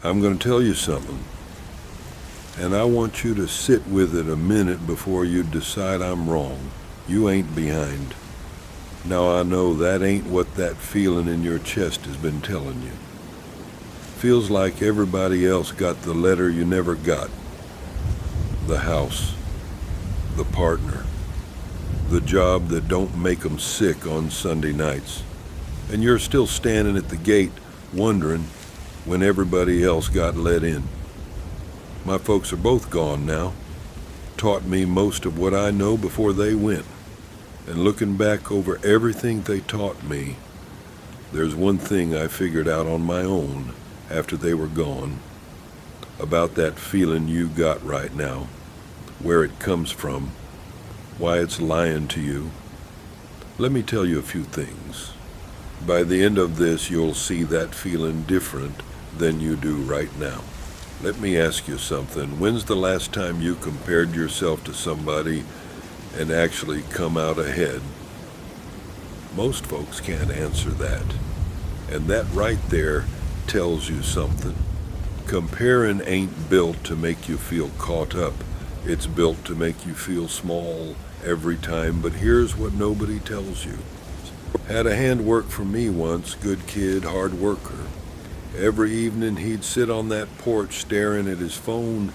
I'm going to tell you something, and I want you to sit with it a minute before you decide I'm wrong. You ain't behind. Now I know that ain't what that feeling in your chest has been telling you. Feels like everybody else got the letter you never got. The house, the partner, the job that don't make 'em sick on Sunday nights. And you're still standing at the gate wondering when everybody else got let in. My folks are both gone now. Taught me most of what I know before they went. And looking back over everything they taught me, there's one thing I figured out on my own after they were gone, about that feeling you got right now, where it comes from, why it's lying to you. Let me tell you a few things. By the end of this, you'll see that feeling different than you do right now. Let me ask you something. When's the last time you compared yourself to somebody and actually come out ahead? Most folks can't answer that. And that right there tells you something. Comparing ain't built to make you feel caught up. It's built to make you feel small every time. But here's what nobody tells you. Had a hand work for me once, good kid, hard worker. Every evening he'd sit on that porch staring at his phone,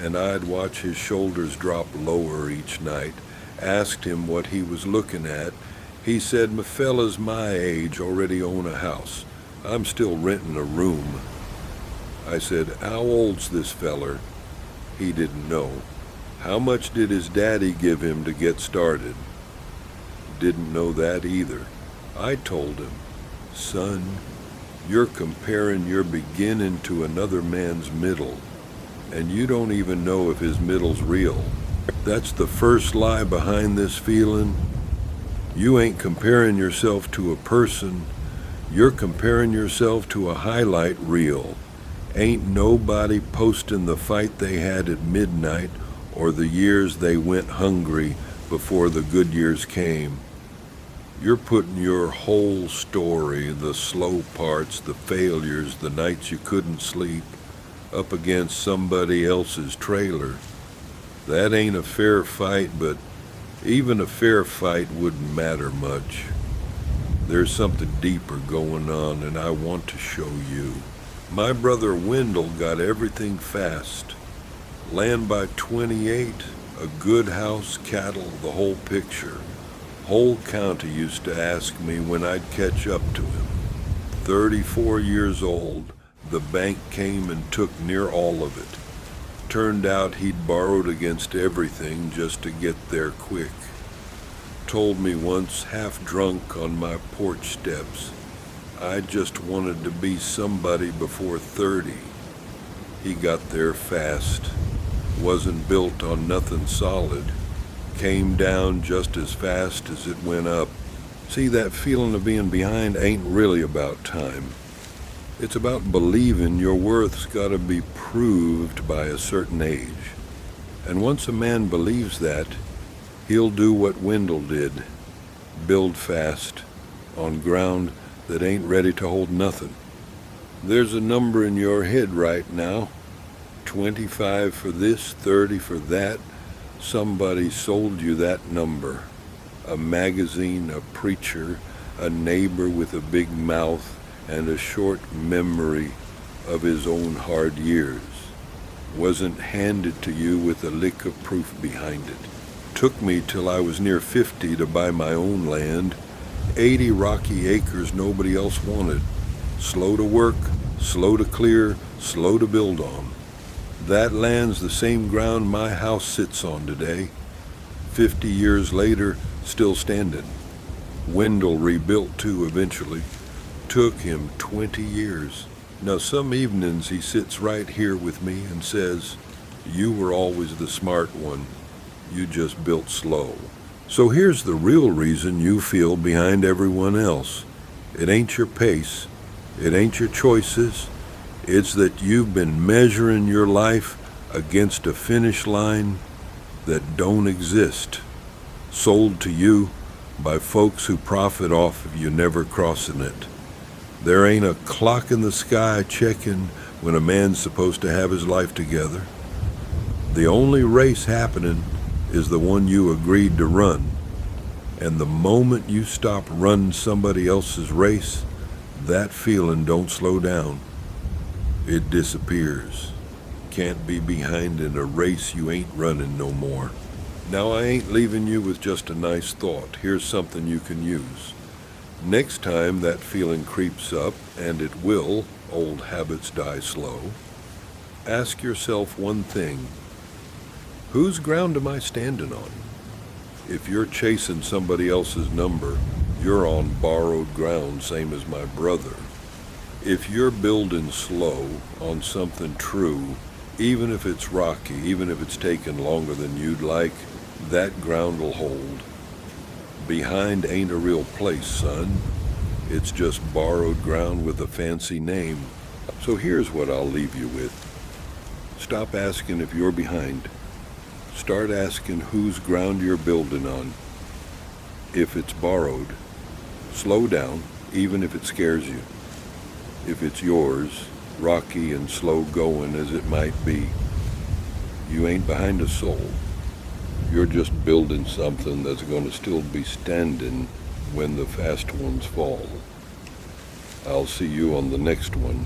and I'd watch his shoulders drop lower each night. Asked him what he was looking at. He said, "My fellas my age already own a house. I'm still renting a room." I said, "How old's this feller?" He didn't know. How much did his daddy give him to get started? Didn't know that either. I told him, "Son, you're comparing your beginning to another man's middle, and you don't even know if his middle's real. That's the first lie behind this feeling. You ain't comparing yourself to a person. You're comparing yourself to a highlight reel. Ain't nobody posting the fight they had at midnight or the years they went hungry before the good years came. You're putting your whole story, the slow parts, the failures, the nights you couldn't sleep, up against somebody else's trailer. That ain't a fair fight, but even a fair fight wouldn't matter much. There's something deeper going on, and I want to show you. My brother Wendell got everything fast. Land by 28, a good house, cattle, the whole picture. Whole county used to ask me when I'd catch up to him. 34 years old, the bank came and took near all of it. Turned out he'd borrowed against everything just to get there quick. Told me once, half drunk on my porch steps, I just wanted to be somebody before 30. He got there fast. Wasn't built on nothing solid. Came down just as fast as it went up. See, that feeling of being behind ain't really about time. It's about believing your worth's gotta be proved by a certain age. And once a man believes that, he'll do what Wendell did. Build fast, on ground that ain't ready to hold nothing. There's a number in your head right now. 25 for this, 30 for that. Somebody sold you that number. A magazine, a preacher, a neighbor with a big mouth and a short memory of his own hard years. Wasn't handed to you with a lick of proof behind it. Took me till I was near 50 to buy my own land. 80 rocky acres nobody else wanted. Slow to work, slow to clear, slow to build on. That land's the same ground my house sits on today. 50 years later, still standing. Wendell rebuilt too eventually. Took him 20 years. Now some evenings he sits right here with me and says, "You were always the smart one. You just built slow." So here's the real reason you feel behind everyone else. It ain't your pace. It ain't your choices. It's that you've been measuring your life against a finish line that don't exist, sold to you by folks who profit off of you never crossing it. There ain't a clock in the sky checking when a man's supposed to have his life together. The only race happening is the one you agreed to run. And the moment you stop running somebody else's race, that feeling don't slow down. It disappears. Can't be behind in a race you ain't running no more. Now I ain't leaving you with just a nice thought. Here's something you can use. Next time that feeling creeps up, and it will, old habits die slow, ask yourself one thing. Whose ground am I standing on? If you're chasing somebody else's number, you're on borrowed ground, same as my brother. If you're building slow on something true, even if it's rocky, even if it's taken longer than you'd like, that ground will hold. Behind ain't a real place, son. It's just borrowed ground with a fancy name. So here's what I'll leave you with. Stop asking if you're behind. Start asking whose ground you're building on. If it's borrowed, slow down, even if it scares you. If it's yours, rocky and slow going as it might be, you ain't behind a soul. You're just building something that's going to still be standing when the fast ones fall. I'll see you on the next one.